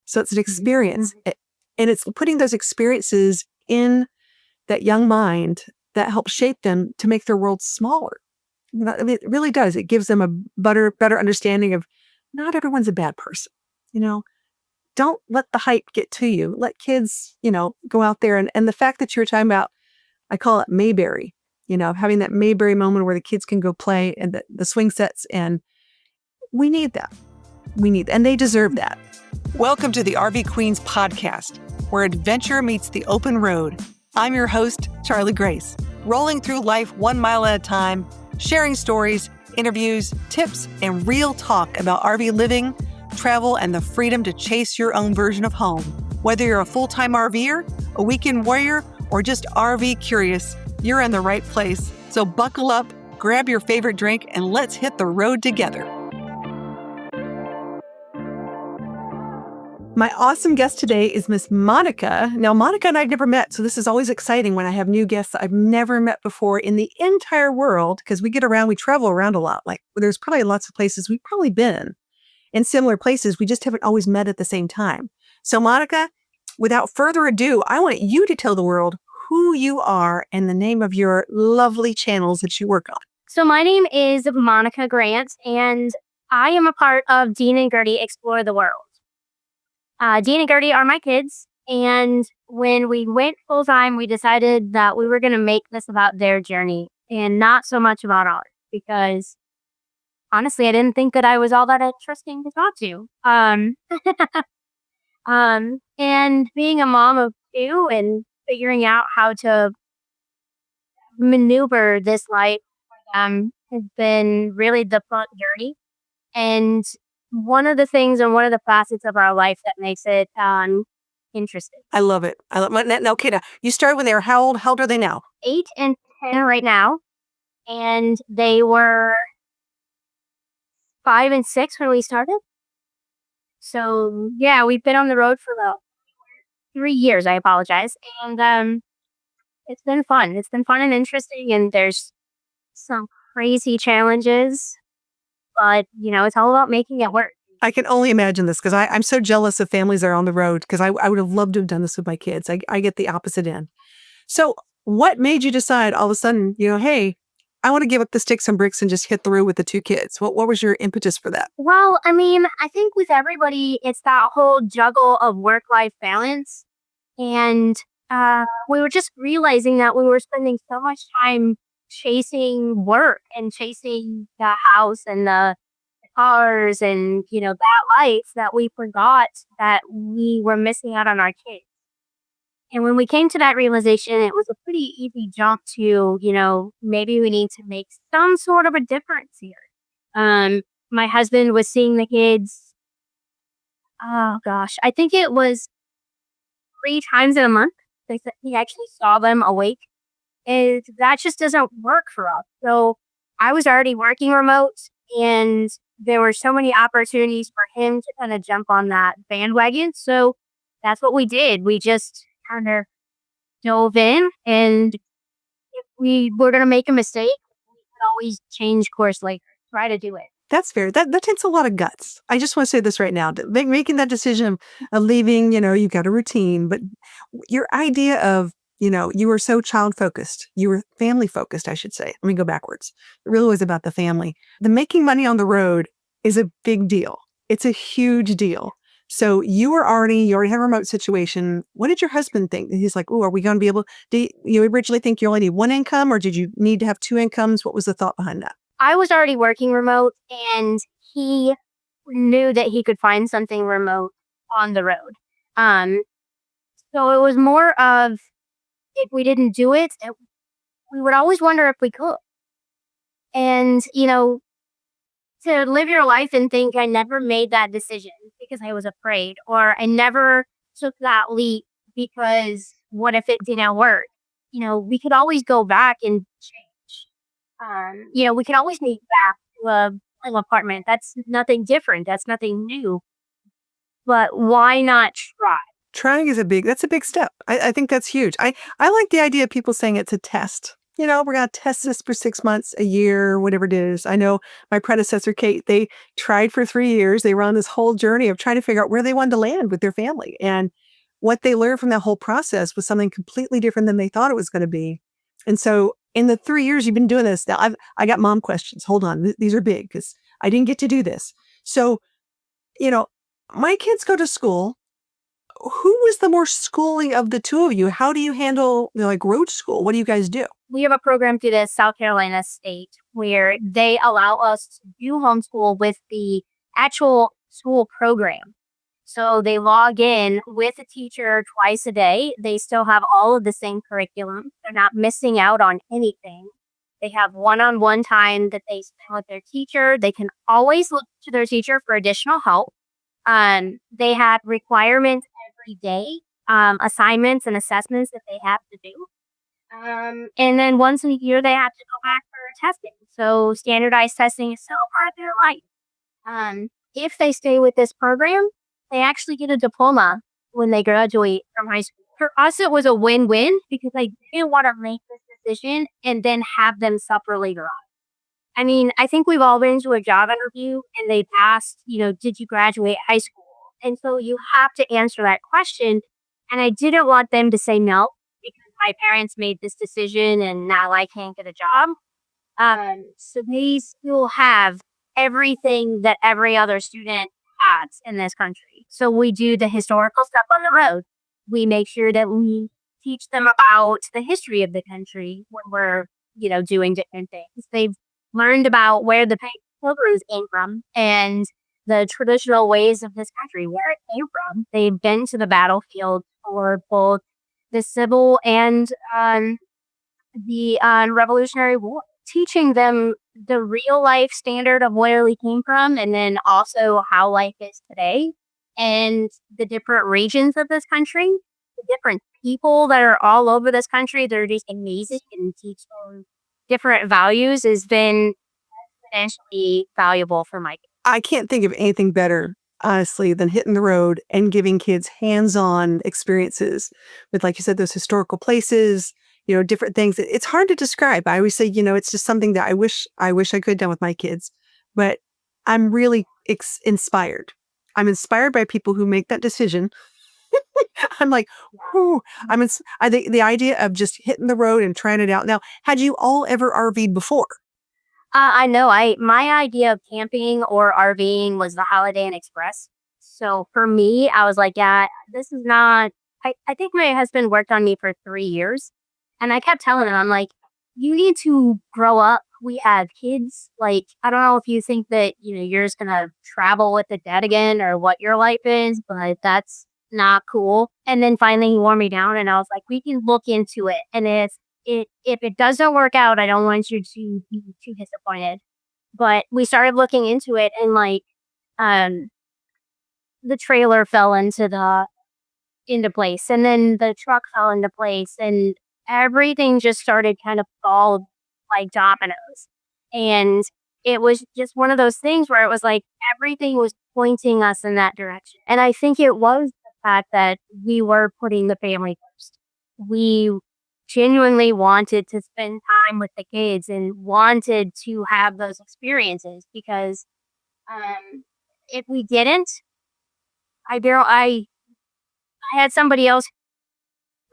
So it's an experience. And it's putting those experiences in that young mind that helps shape them to make their world smaller. I mean, it really does. It gives them a better understanding of not everyone's a bad person. Don't let the hype get to you. Let kids, go out there. And the fact that you were talking about, I call it Mayberry, having that Mayberry moment where the kids can go play and the swing sets. And we need that. And they deserve that. Welcome to the RV Queens podcast, where adventure meets the open road. I'm your host, Charlie Grace, rolling through life 1 mile at a time, sharing stories, interviews, tips, and real talk about RV living, travel, and the freedom to chase your own version of home. Whether you're a full-time RVer, a weekend warrior, or just RV curious, you're in the right place. So buckle up, grab your favorite drink, and let's hit the road together. My awesome guest today is Miss Monica. Now, Monica and I have never met, so this is always exciting when I have new guests I've never met before in the entire world, because we travel around a lot. Like, there's probably lots of places we've probably been in similar places. We just haven't always met at the same time. So, Monica, without further ado, I want you to tell the world who you are and the name of your lovely channels that you work on. So my name is Monica Grant, and I am a part of Dean and Gertie Explore the World. Dean and Gertie are my kids, and when we went full-time, we decided that we were going to make this about their journey and not so much about ours, because honestly, I didn't think that I was all that interesting to talk to. And being a mom of two and figuring out how to maneuver this life has been really the fun journey. And one of the things and one of the facets of our life that makes it interesting. I love it. Now, okay, now, you started when they were how old? How old are they now? 8 and 10 right now. And they were 5 and 6 when we started. So, yeah, we've been on the road for about 3 years. I apologize. And it's been fun. It's been fun and interesting. And there's some crazy challenges. But, it's all about making it work. I can only imagine this, because I'm so jealous of families that are on the road, because I would have loved to have done this with my kids. I get the opposite end. So what made you decide all of a sudden, hey, I want to give up the sticks and bricks and just hit the road with the 2 kids? What was your impetus for that? Well, I think with everybody, it's that whole juggle of work-life balance. And we were just realizing that we were spending so much time chasing work and chasing the house and the cars and, that life, that we forgot that we were missing out on our kids. And when we came to that realization, it was a pretty easy jump to, maybe we need to make some sort of a difference here. My husband was seeing the kids, oh gosh, I think it was 3 times in a month. He actually saw them awake. And that just doesn't work for us. So I was already working remote, and there were so many opportunities for him to kind of jump on that bandwagon. So that's what we did. We just kind of dove in, and if we were going to make a mistake, we could always change course later. Try to do it. That's fair. That takes a lot of guts. I just want to say this right now. Making that decision of leaving, you've got a routine, but your idea of, you were so child-focused. You were family-focused, I should say. Let me go backwards. It really was about the family. The making money on the road is a big deal. It's a huge deal. So you already have a remote situation. What did your husband think? He's like, oh, are we going to be able, did you originally think you only need 1 income, or did you need to have 2 incomes? What was the thought behind that? I was already working remote, and he knew that he could find something remote on the road. So it was more of, if we didn't do it, we would always wonder if we could. And, to live your life and think I never made that decision because I was afraid, or I never took that leap because what if it didn't work? We could always go back and change. We could always move back to an apartment. That's nothing different. That's nothing new. But why not try? Trying is that's a big step. I think that's huge. I like the idea of people saying it's a test. we're going to test this for 6 months, a year, whatever it is. I know my predecessor, Kate, they tried for 3 years. They were on this whole journey of trying to figure out where they wanted to land with their family. And what they learned from that whole process was something completely different than they thought it was going to be. And so in the 3 years you've been doing this, now I got mom questions. Hold on. These are big because I didn't get to do this. So, you know, my kids go to school. Who was the more schooly of the two of you? How do you handle like road school? What do you guys do? We have a program through the South Carolina state where they allow us to do homeschool with the actual school program. So they log in with a teacher twice a day. They still have all of the same curriculum. They're not missing out on anything. They have one-on-one time that they spend with their teacher. They can always look to their teacher for additional help. They have requirements every day, assignments and assessments that they have to do. And then once a year, they have to go back for testing. So standardized testing is still part of their life. If they stay with this program, they actually get a diploma when they graduate from high school. For us, it was a win-win because I didn't want to make this decision and then have them suffer later on. I mean, I think we've all been to a job interview and they asked, did you graduate high school? And so you have to answer that question. And I didn't want them to say no because my parents made this decision and now I can't get a job. So they still have everything that every other student has in this country. So we do the historical stuff on the road. We make sure that we teach them about the history of the country when we're, doing different things. They've learned about where the Pilgrims came from and the traditional ways of this country, where it came from. They've been to the battlefield for both the Civil and the Revolutionary War, teaching them the real life standard of where we came from and then also how life is today and the different regions of this country, the different people that are all over this country. They're just amazing and teach them different values has been exponentially valuable for my kids. I can't think of anything better, honestly, than hitting the road and giving kids hands-on experiences with, like you said, those historical places, different things. It's hard to describe. I always say, it's just something that I wish I could have done with my kids. But I'm really inspired. I'm inspired by people who make that decision. I'm like, whew. I think the idea of just hitting the road and trying it out. Now, had you all ever RV'd before? I know. My idea of camping or RVing was the Holiday Inn Express. So for me, I was like, yeah, this is not. I think my husband worked on me for 3 years, and I kept telling him, I'm like, you need to grow up. We have kids. Like, I don't know if you think that you're just gonna travel with the dead again or what your life is, but that's not cool. And then finally, he wore me down, and I was like, we can look into it, and if it doesn't work out, I don't want you to be too disappointed. But we started looking into it and the trailer fell into place and then the truck fell into place and everything just started kind of fall like dominoes. And it was just one of those things where it was like everything was pointing us in that direction. And I think it was the fact that we were putting the family first. We genuinely wanted to spend time with the kids and wanted to have those experiences because if we didn't, I had somebody else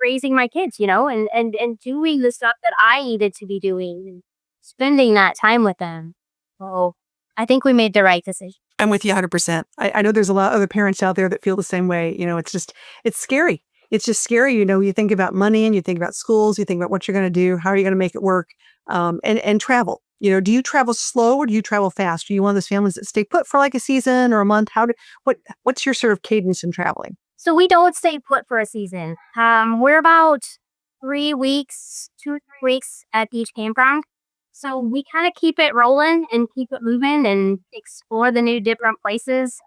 raising my kids, and doing the stuff that I needed to be doing and spending that time with them. So I think we made the right decision. I'm with you 100%. I know there's a lot of other parents out there that feel the same way. It's scary. It's just scary. You think about money and you think about schools, you think about what you're going to do, how are you going to make it work, and travel. Do you travel slow or do you travel fast? Are you one of those families that stay put for like a season or a month? What's your sort of cadence in traveling? So we don't stay put for a season. We're about 3 weeks, 2 or 3 weeks at each campground. So we kind of keep it rolling and keep it moving and explore the new different places.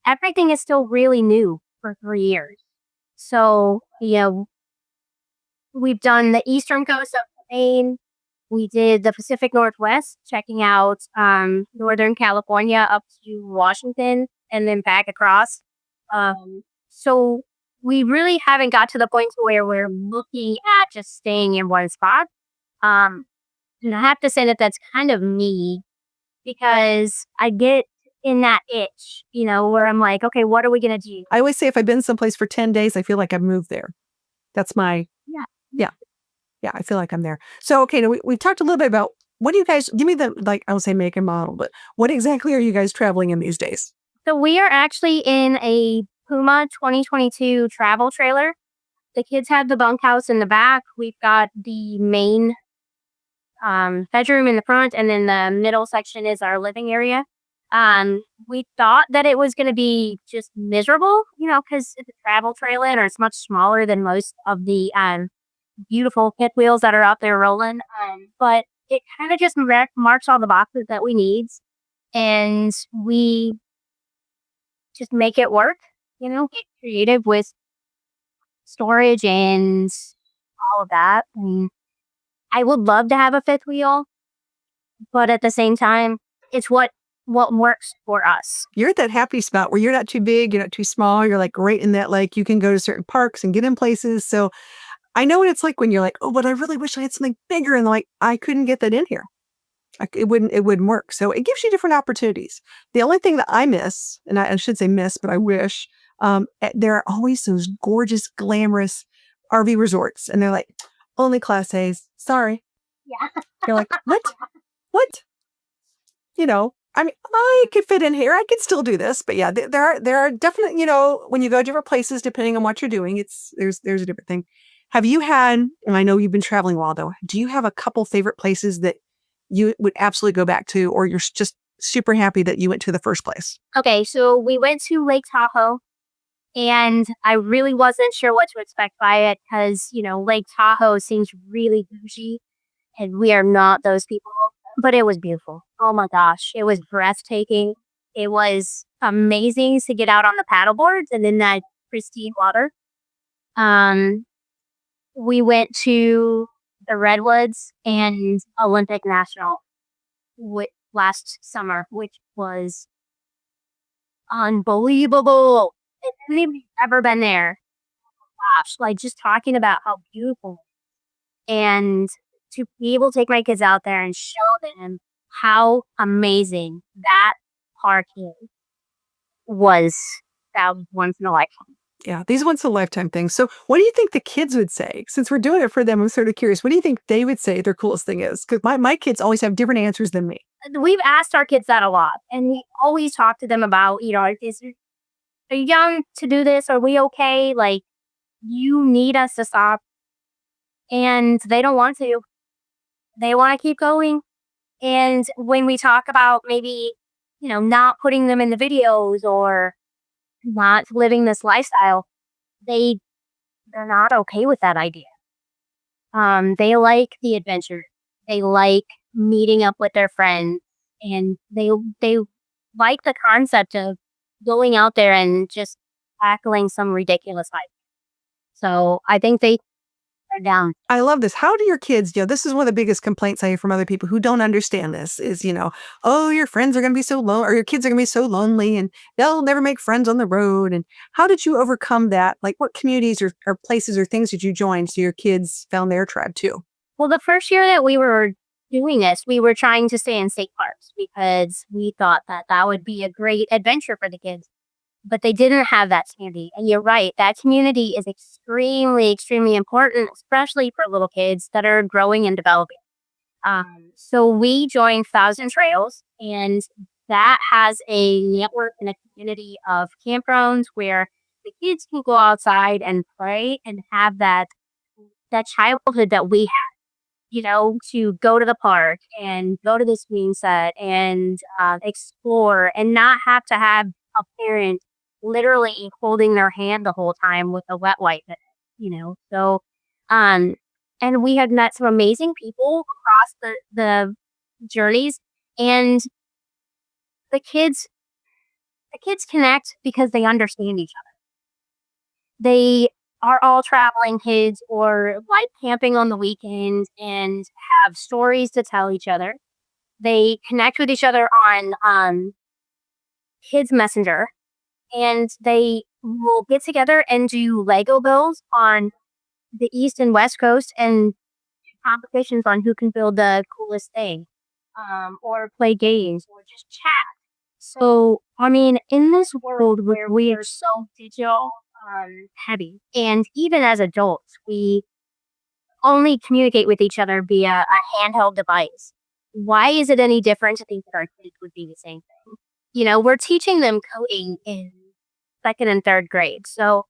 Everything is still really new for 3 years. So, we've done the eastern coast of Maine. We did the Pacific Northwest, checking out Northern California up to Washington and then back across. So we really haven't got to the point where we're looking at just staying in one spot. And I have to say that that's kind of me because I get in that itch, where I'm like, okay, what are we going to do? I always say if I've been someplace for 10 days, I feel like I've moved there. That's my, Yeah. yeah. Yeah, I feel like I'm there. So, okay, now we've talked a little bit about what do you guys give me the like I would say make and model, but what exactly are you guys traveling in these days? So we are actually in a Puma 2022 travel trailer. The kids have the bunkhouse in the back. We've got the main bedroom in the front, and then the middle section is our living area. We thought that it was going to be just miserable, because it's a travel trailer and it's much smaller than most of the beautiful pit wheels that are out there rolling. But it kind of just marks all the boxes that we need, and we just make it work. Get creative with storage and all of that. I mean, I would love to have a fifth wheel, but at the same time, it's what works for us. You're at that happy spot where you're not too big, you're not too small, you're like right in that like you can go to certain parks and get in places. So I know what it's like when you're like, oh, but I really wish I had something bigger, and like I couldn't get that in here. It wouldn't work. So it gives you different opportunities. The only thing that I miss, and I should say miss, but I wish, there are always those gorgeous, glamorous RV resorts, and they're like only Class A's. Sorry, Yeah. you're like what? What? I mean, I could fit in here. I could still do this, but yeah, there are definite. When you go to different places, depending on what you're doing, there's a different thing. Have you had? And I know you've been traveling a while though. Do you have a couple favorite places that you would absolutely go back to, or you're just super happy that you went to the first place? Okay, so we went to Lake Tahoe, and I really wasn't sure what to expect by it because, Lake Tahoe seems really bougie, and we are not those people. But it was beautiful. Oh my gosh, it was breathtaking. It was amazing to get out on the paddle boards and in that pristine water. Um, we went to the Redwoods and Olympic National last summer, which was unbelievable. If anybody's ever been there, gosh, like just talking about how beautiful and to be able to take my kids out there and show them how amazing that park is was that was once in a lifetime. Yeah, these once in a lifetime things. So, what do you think the kids would say? Since we're doing it for them, I'm sort of curious. What do you think they would say their coolest thing is? Because my kids always have different answers than me. We've asked our kids that a lot, and we always talk to them about, are you young to do this? Are we okay? Like, you need us to stop. And they don't want to. They want to keep going. And when we talk about maybe, not putting them in the videos or not living this lifestyle, they're not okay with that idea. They like the adventure. They like meeting up with their friends, and they like the concept of going out there and just tackling some ridiculous life. So I think they are down. I love this. How do your kids, this is one of the biggest complaints I hear from other people who don't understand this is, oh, your friends are going to be so lonely, or your kids are going to be so lonely and they'll never make friends on the road. And how did you overcome that? Like what communities or places or things did you join so your kids found their tribe too? Well, the first year that we were doing this, we were trying to stay in state parks because we thought that that would be a great adventure for the kids. But they didn't have that community. And you're right, that community is extremely, extremely important, especially for little kids that are growing and developing. So we joined Thousand Trails, and that has a network and a community of campgrounds where the kids can go outside and play and have that childhood that we had, to go to the park and go to the swing set and explore and not have to have a parent literally holding their hand the whole time with a wet wipe, So, and we had met some amazing people across the journeys, and the kids connect because they understand each other. They are all traveling kids or like camping on the weekends and have stories to tell each other. They connect with each other on Kids Messenger, and they will get together and do Lego builds on the East and West Coast and competitions on who can build the coolest thing, or play games, or just chat. So, I mean, in this world where we are so digital heavy, and even as adults, we only communicate with each other via a handheld device. Why is it any different to think that our kids would be the same thing? We're teaching them coding in second and third grade. So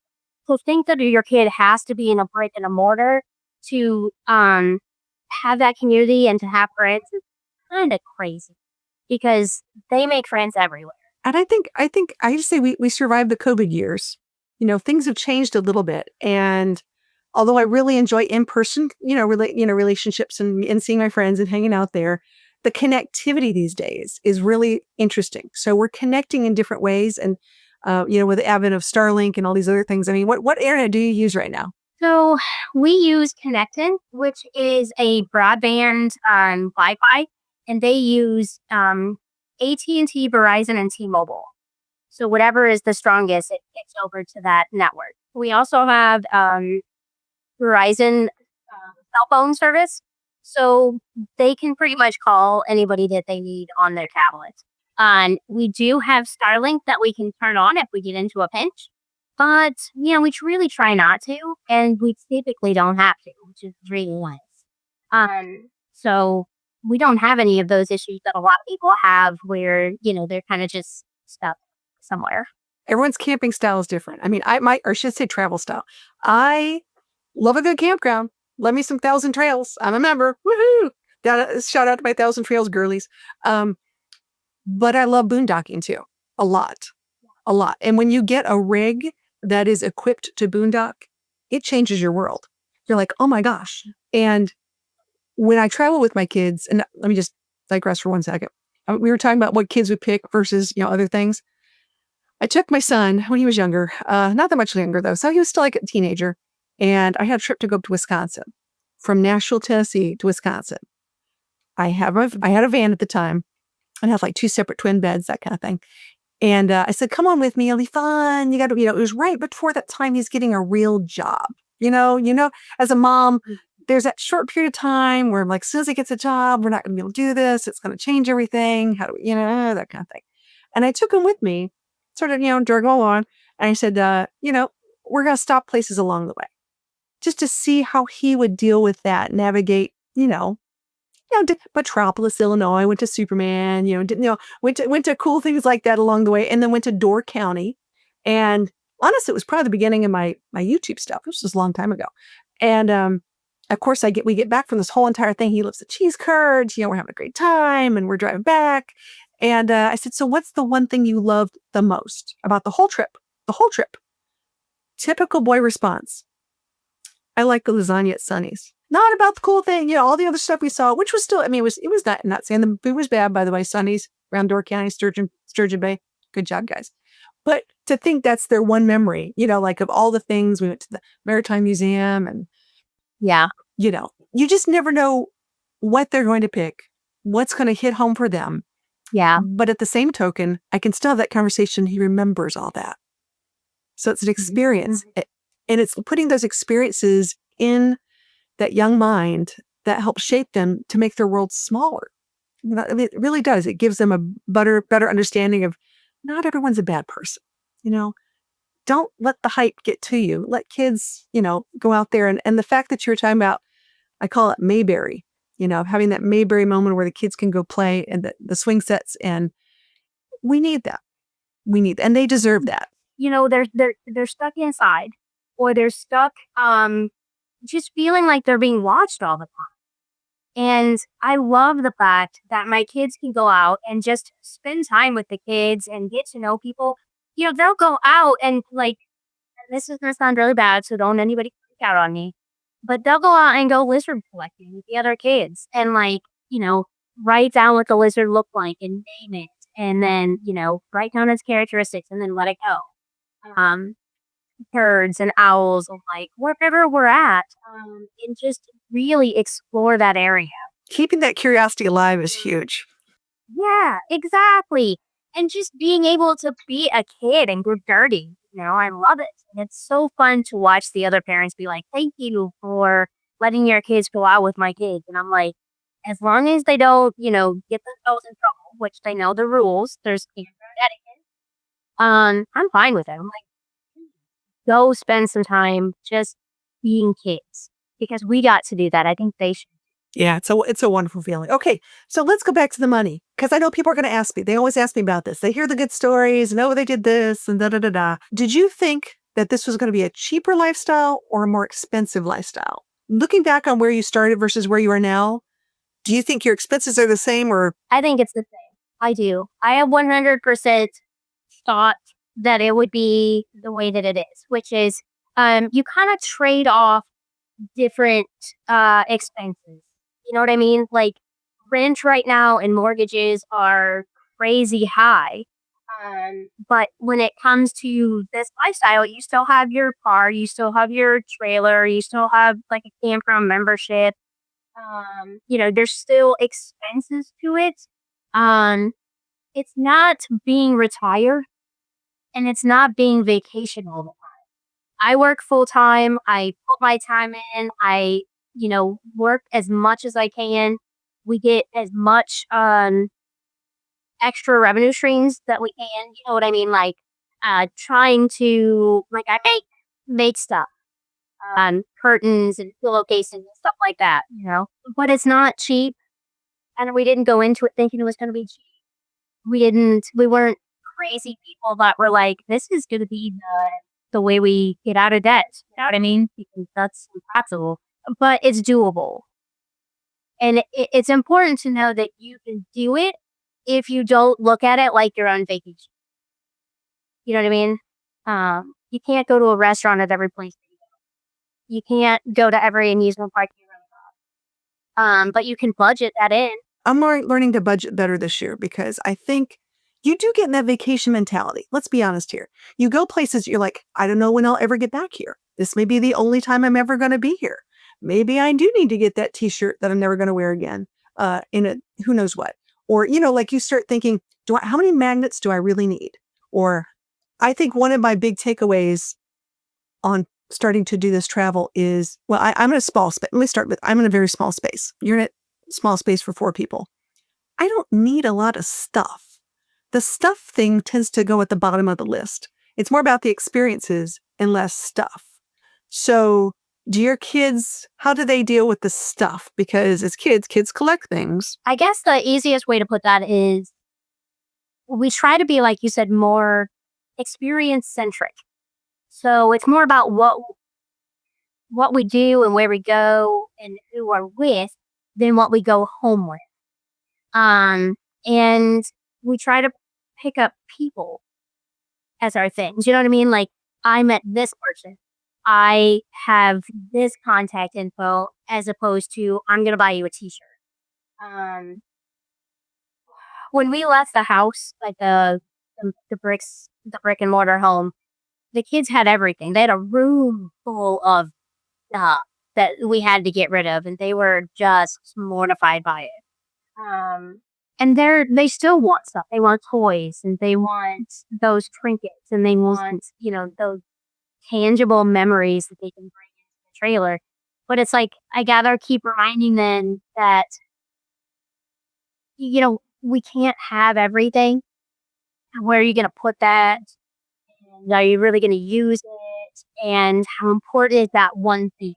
to think that your kid has to be in a brick and a mortar to have that community and to have friends is kind of crazy because they make friends everywhere. And I think I just say we survived the COVID years. Things have changed a little bit. And although I really enjoy in-person, relationships and seeing my friends and hanging out there, the connectivity these days is really interesting. So we're connecting in different ways. And, with the advent of Starlink and all these other things, I mean, what internet do you use right now? So we use Connectin, which is a broadband Wi-Fi, and they use AT&T, Verizon, and T-Mobile. So whatever is the strongest, it gets over to that network. We also have Verizon cell phone service, so they can pretty much call anybody that they need on their tablet. We do have Starlink that we can turn on if we get into a pinch, but we really try not to, and we typically don't have to, which is really nice. So we don't have any of those issues that a lot of people have, where they're kind of just stuck somewhere. Everyone's camping style is different. I mean, or should say travel style. I love a good campground. Love me some Thousand Trails. I'm a member. Woohoo! Shout out to my Thousand Trails girlies. But I love boondocking too. A lot. A lot. And when you get a rig that is equipped to boondock, it changes your world. You're like, oh my gosh. And when I travel with my kids, and let me just digress for 1 second. We were talking about what kids would pick versus, other things. I took my son when he was younger, not that much younger though. So he was still like a teenager. And I had a trip to go up to Wisconsin, from Nashville, Tennessee to Wisconsin. I had a van at the time and had like 2 separate twin beds, that kind of thing. And I said, come on with me. It'll be fun. You got to, it was right before that time he's getting a real job. As a mom, there's that short period of time where I'm like, as soon as he gets a job, we're not going to be able to do this. It's going to change everything. How do we, that kind of thing. And I took him with me, sort of, drug along. And I said, we're going to stop places along the way just to see how he would deal with that, navigate, Metropolis, Illinois, went to Superman, went to cool things like that along the way, and then went to Door County. And honestly, it was probably the beginning of my YouTube stuff. This was a long time ago. And of course, we get back from this whole entire thing. He loves the cheese curds, we're having a great time, and we're driving back. And I said, so what's the one thing you loved the most about the whole trip? The whole trip. Typical boy response. I like the lasagna at Sonny's. Not about the cool thing, all the other stuff we saw, which was still, it was not saying the food was bad, by the way. Sonny's around Door County, Sturgeon Bay. Good job, guys. But to think that's their one memory, like of all the things, we went to the Maritime Museum and Yeah. You just never know what they're going to pick, what's going to hit home for them. Yeah. But at the same token, I can still have that conversation. He remembers all that. So it's an experience. And it's putting those experiences in that young mind that helps shape them to make their world smaller. It really does. It gives them a better understanding of not everyone's a bad person. Don't let the hype get to you. Let kids, go out there. And the fact that you're talking about, I call it Mayberry, having that Mayberry moment where the kids can go play and the swing sets. And we need that. And they deserve that. They're stuck inside, or they're stuck just feeling like they're being watched all the time. And I love the fact that my kids can go out and just spend time with the kids and get to know people. They'll go out and and this is going to sound really bad, so don't anybody freak out on me, but they'll go out and go lizard collecting with the other kids and write down what the lizard looked like and name it. And then, write down its characteristics and then let it go. Birds and owls, wherever we're at, and just really explore that area. Keeping that curiosity alive is huge. Yeah, exactly. And just being able to be a kid and go dirty, I love it. And it's so fun to watch the other parents be like, thank you for letting your kids go out with my kids. And I'm like, as long as they don't, get themselves in trouble, which they know the rules, there's etiquette. I'm fine with it. I'm like, go spend some time just being kids because we got to do that. I think they should. Yeah, it's a wonderful feeling. Okay, so let's go back to the money because I know people are going to ask me. They always ask me about this. They hear the good stories and oh, they did this and da da da da. Did you think that this was going to be a cheaper lifestyle or a more expensive lifestyle? Looking back on where you started versus where you are now, do you think your expenses are the same or? I think it's the same. I do. I have 100% thought that it would be the way that it is, which is you kind of trade off different expenses. You know what I mean? Like rent right now and mortgages are crazy high. But when it comes to this lifestyle, you still have your car, you still have your trailer, you still have like a campground membership. There's still expenses to it. Um, it's not being retired and it's not being vacation all the time. I work full time. I put my time in. I, work as much as I can. We get as much extra revenue streams that we can. You know what I mean? Like trying to like I make stuff, curtains and pillowcases and stuff like that. But it's not cheap, and we didn't go into it thinking it was going to be cheap. We weren't crazy people that were like, this is going to be the way we get out of debt. You know what I mean? Because that's impossible, but it's doable. And it's important to know that you can do it if you don't look at it like you're on vacation. You know what I mean? You can't go to a restaurant at every place that you go. You can't go to every amusement park you run about. But you can budget that in. I'm learning to budget better this year because I think you do get in that vacation mentality. Let's be honest here. You go places, you're like, I don't know when I'll ever get back here. This may be the only time I'm ever going to be here. Maybe I do need to get that t-shirt that I'm never going to wear again who knows what. Or, like you start thinking, how many magnets do I really need? Or I think one of my big takeaways on starting to do this travel is, well, I'm in a small space. Let me start with, I'm in a very small space. You're in a small space for 4 people. I don't need a lot of stuff. The stuff thing tends to go at the bottom of the list. It's more about the experiences and less stuff. So do your kids, how do they deal with the stuff? Because as kids collect things. I guess the easiest way to put that is we try to be, like you said, more experience centric. So it's more about what we do and where we go and who we're with than what we go home with. And we try to pick up people as our things. You know what I mean? Like I met this person. I have this contact info as opposed to I'm going to buy you a t-shirt. When we left the house, like the brick and mortar home, the kids had everything. They had a room full of stuff that we had to get rid of, and they were just mortified by it. And they still want stuff. They want toys, and they want those trinkets, and they want, those tangible memories that they can bring into the trailer. But it's like, I gotta keep reminding them that, we can't have everything. Where are you going to put that? And are you really going to use it? And how important is that one thing?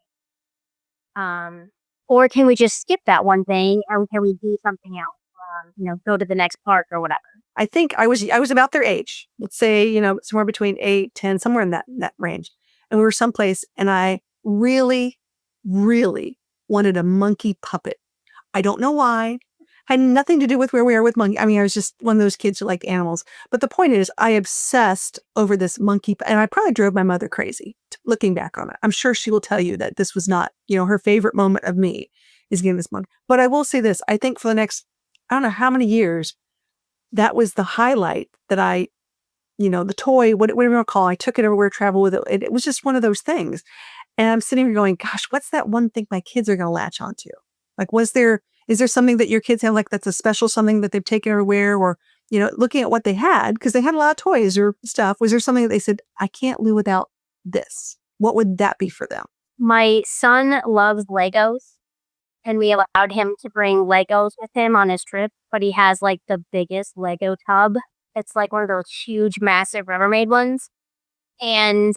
Or can we just skip that one thing and can we do something else? Go to the next park or whatever. I think I was about their age. Let's say, somewhere between 8, 10, somewhere in that range. And we were someplace and I really, really wanted a monkey puppet. I don't know why. Had nothing to do with where we are with monkey. I mean, I was just one of those kids who like animals. But the point is, I obsessed over this monkey, and I probably drove my mother crazy. Looking back on it, I'm sure she will tell you that this was not, her favorite moment of me is getting this monkey. But I will say this: I think for the next, I don't know how many years, that was the highlight that I, the toy, whatever you want to call it, I took it everywhere, travel with it. It was just one of those things. And I'm sitting here going, gosh, what's that one thing my kids are going to latch onto? Like, is there something that your kids have like that's a special something that they've taken everywhere or, looking at what they had, because they had a lot of toys or stuff. Was there something that they said, I can't live without this? What would that be for them? My son loves Legos, and we allowed him to bring Legos with him on his trip, but he has like the biggest Lego tub. It's like one of those huge, massive Rubbermaid ones. And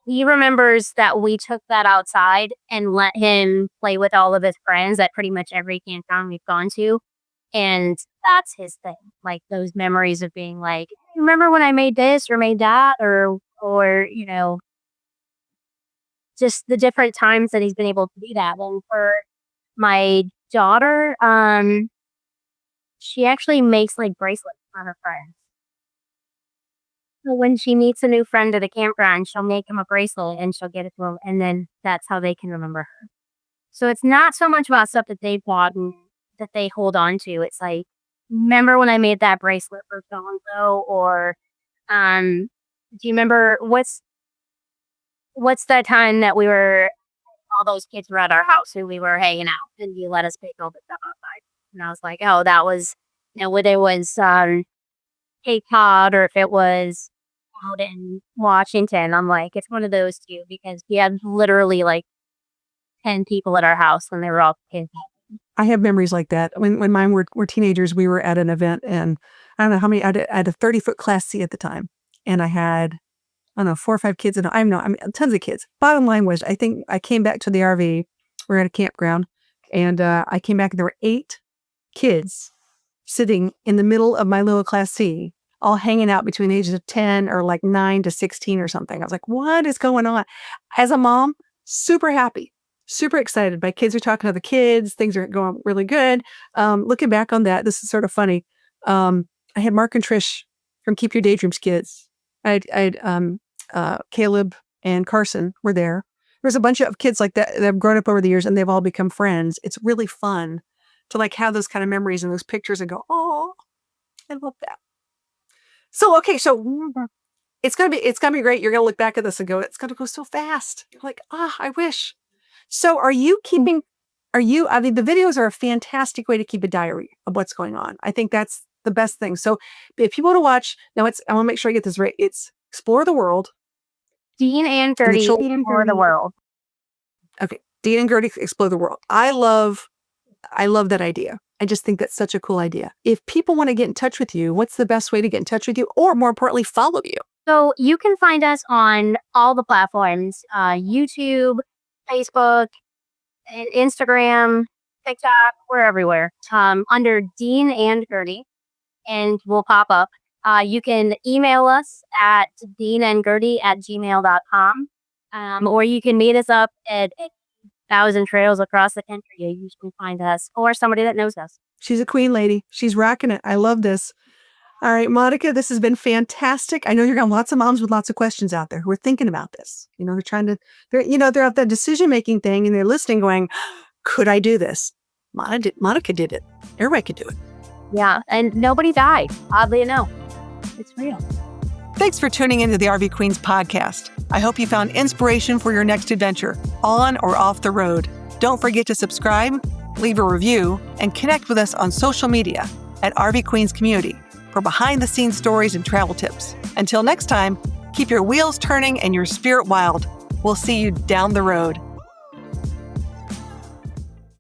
he remembers that we took that outside and let him play with all of his friends at pretty much every campground we've gone to. And that's his thing. Like those memories of being like, remember when I made this or made that or, just the different times that he's been able to do that. And for my daughter, she actually makes like bracelets for her friends. So when she meets a new friend at a campground, she'll make him a bracelet and she'll get it to him, and then that's how they can remember her. So it's not so much about stuff that they bought and that they hold on to. It's like, remember when I made that bracelet for so and so, or do you remember what's that time that all those kids were at our house and we were hanging out and you let us pick all the stuff outside? And I was like, oh, that was, whether it was Cape Cod or if it was out in Washington. I'm like, it's one of those two because we had literally like 10 people at our house when they were all kids. I have memories like that. When mine were teenagers, we were at an event and I don't know how many, I had a 30-foot Class C at the time. And I had, I don't know, 4 or 5 kids. And I mean, tons of kids. Bottom line was, I think I came back to the RV. We were at a campground. And I came back and there were 8 kids sitting in the middle of my little Class C, all hanging out between the ages of 10 or like 9 to 16 or something. I was like, what is going on? As a mom, super happy. Super excited. My kids are talking to other kids. Things are going really good. Looking back on that, this is sort of funny. I had Mark and Trish from Keep Your Daydreams kids. I had Caleb and Carson were there. There's a bunch of kids like that have grown up over the years and they've all become friends. It's really fun to like have those kind of memories and those pictures and go, oh, I love that. So, okay. So it's going to be great. You're going to look back at this and go, it's going to go so fast. You're like, I wish. So I mean, the videos are a fantastic way to keep a diary of what's going on. I think that's the best thing. So if people want to watch, I want to make sure I get this right. It's Explore the World. Dean and Gertie Explore the World. Okay. Dean and Gertie Explore the World. I love that idea. I just think that's such a cool idea. If people want to get in touch with you, what's the best way to get in touch with you? Or more importantly, follow you? So you can find us on all the platforms, YouTube, Facebook, Instagram, TikTok, we're everywhere. Under Dean and Gertie, and we'll pop up. You can email us at deanandgertie@gmail.com, or you can meet us up at 1,000 trails across the country. You usually find us or somebody that knows us. She's a queen lady. She's rocking it. I love this. All right, Monica, this has been fantastic. I know you're got lots of moms with lots of questions out there who are thinking about this. They're at that decision-making thing and they're listening going, could I do this? Monica did it. Everybody could do it. Yeah, and nobody died. Oddly enough, it's real. Thanks for tuning into the RV Queens podcast. I hope you found inspiration for your next adventure, on or off the road. Don't forget to subscribe, leave a review, and connect with us on social media at RV Queens Community for behind-the-scenes stories and travel tips. Until next time, keep your wheels turning and your spirit wild. We'll see you down the road.